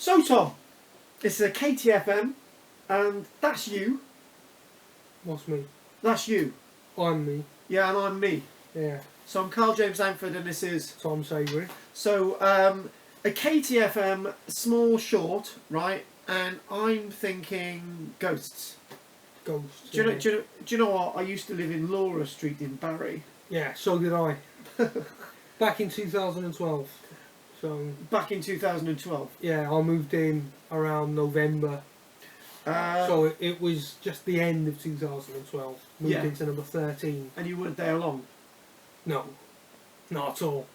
So Tom, this is a KTfm, and that's you. What's me? That's you. I'm me. Yeah, and I'm me. Yeah. So I'm Karl-James Langford, and this is Tom Savery. so a KTfm small short, right? And I'm thinking ghosts. Ghosts. Do you know what? I used to live in Laura Street in Barry. Yeah, so did I. Back in 2012. So Back in 2012. yeah, I moved in around November. So it was just the end of 2012. Moved Yeah. into number 13. And you weren't there long. No, not at all.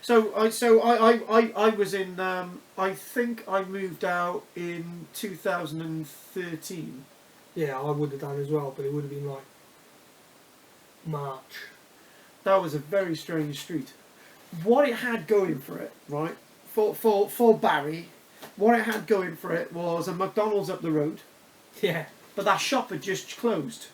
So I was in. I think I moved out in 2013. Yeah, I would have done as well, but it would have been like March. That was a very strange street. What it had going for it, right? For Barry, what it had going for it was a McDonald's up the road, Yeah. but that shop had just closed.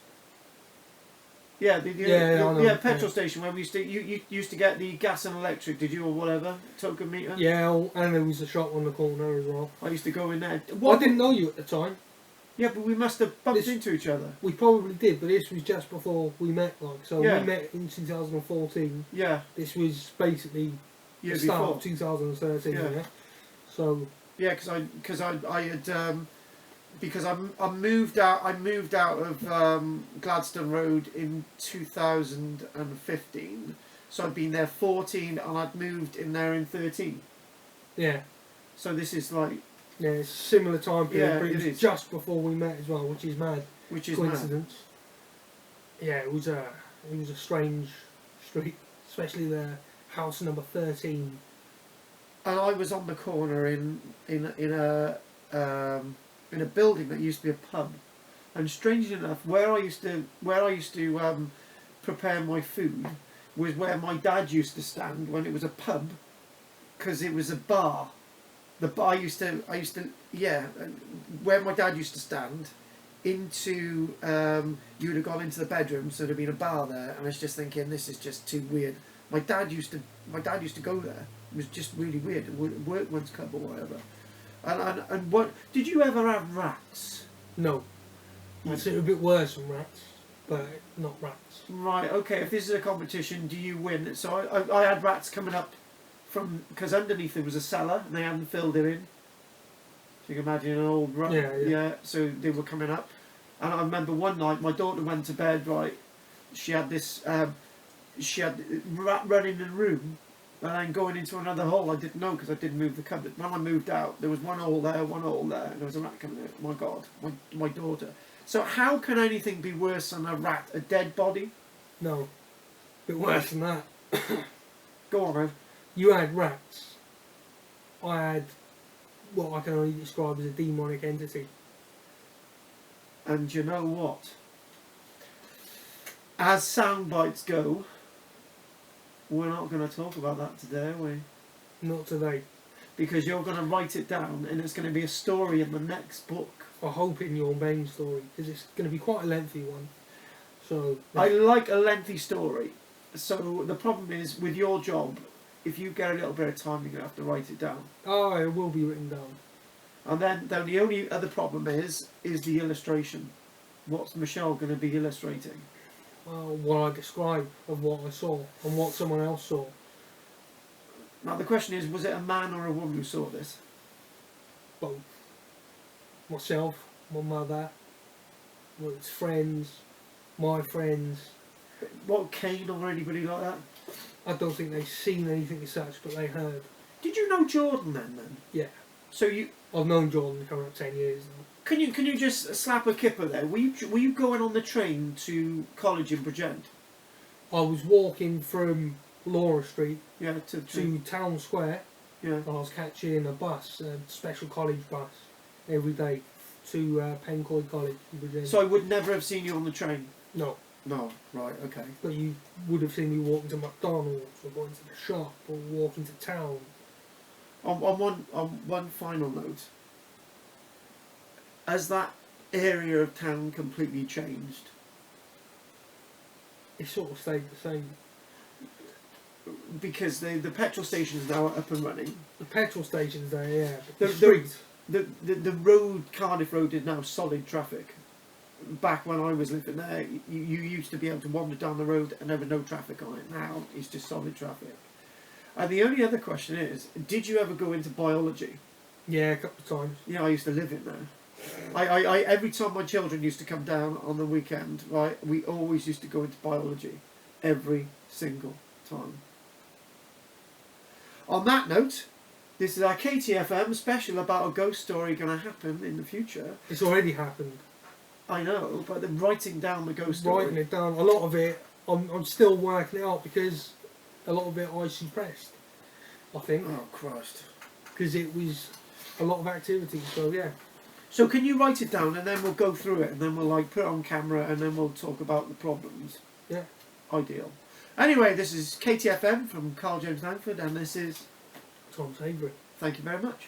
Yeah, the I know. petrol station where we used to you used to get the gas and electric, did you, or whatever, token meter? Yeah, and there was a shop on the corner as well. I used to go in there. I didn't know you at the time. Yeah, but we must have bumped into each other. We probably did, but this was just before we met. Yeah. We met in 2014. Yeah, This was basically year the start before. of 2013. Yeah. Yeah. So Yeah, because I had because I moved out of Gladstone Road in 2015, so I'd been there 14 and I'd moved in there in 13. yeah, So this is like, it's a similar time period, Yeah, but it it was is. just before we met as well, which is mad. which is mad. Coincidence. Yeah, it was a strange street, especially the house number 13. And I was on the corner in a building that used to be a pub, and strangely enough, where I used to prepare my food was where my dad used to stand when it was a pub, because it was a bar. The bar I used to where my dad used to stand. Into you would have gone into the bedroom, so there'd been a bar there, and I was just thinking, this is just too weird. My dad used to go there. It was just really weird. Workman's club or whatever. And what did you ever have rats? No, it's a bit worse than rats, but not rats. Right. Okay. If this is a competition, do you win? So I had rats coming up from, because underneath there was a cellar and they hadn't filled it in. So you can imagine an old rat. Yeah. So they were coming up, and I remember one night my daughter went to bed. Right. She had this. She had rat running in the room, and then going into another hole. I didn't know because I didn't move the cupboard. When I moved out, there was one hole there, and there was a rat coming out. My God, my daughter. So how can anything be worse than a rat? A dead body? No, a bit worse than that. Go on, man. You had rats. I had what I can only describe as a demonic entity. And you know what? As sound bites go, we're not going to talk about that today, are we? Not today. Because you're going to write it down, and it's going to be a story in the next book. I hope in your main story, because it's going to be quite a lengthy one. So I like a lengthy story. So the problem is, with your job, if you get a little bit of time, you're going to have to write it down. Oh, it will be written down. And then the only other problem is the illustration. What's Michelle going to be illustrating? What I described of what I saw and what someone else saw. Now the question is, was it a man or a woman who saw this? Both. Myself, my mother, well, its friends, my friends. What, Kane or anybody like that? I don't think they've seen anything as such, but they heard. Did you know Jordan then? Yeah. So you... I've known Jordan coming up 10 years now. Can you just slap a kipper there? Were you going on the train to college in Bridgend? I was walking from Laura Street Yeah, to Town Square. yeah. I was catching a bus, a special college bus, every day to Pencoy College in Bridgend. So I would never have seen you on the train. No, No, right, okay. but you would have seen me walking to McDonald's or going to the shop or walking to town. On one final note, has that area of town completely changed? It sort of stayed the same. because the petrol stations now are up and running. The petrol stations there, yeah. But The- the street. The road, Cardiff Road, is now solid traffic. Back when I was living there, you used to be able to wander down the road and there was no traffic on it. Now it's just solid traffic. And the only other question is, did you ever go into biology? Yeah, a couple of times. I used to live in there. I every time my children used to come down on the weekend, right, we always used to go into biology. Every single time. On that note, this is our KTfm special about a ghost story going to happen in the future. It's already happened. I know, but the writing down the ghost story. Writing it down. A lot of it, I'm still working it out because a lot of it I suppressed, I think. Oh, Christ. Because it was a lot of activity, so yeah. So can you write it down and then we'll go through it and then we'll like put it on camera and then we'll talk about the problems. Yeah. Ideal. Anyway, this is KTfm from Karl-James Langford and this is Tom Savery. Thank you very much.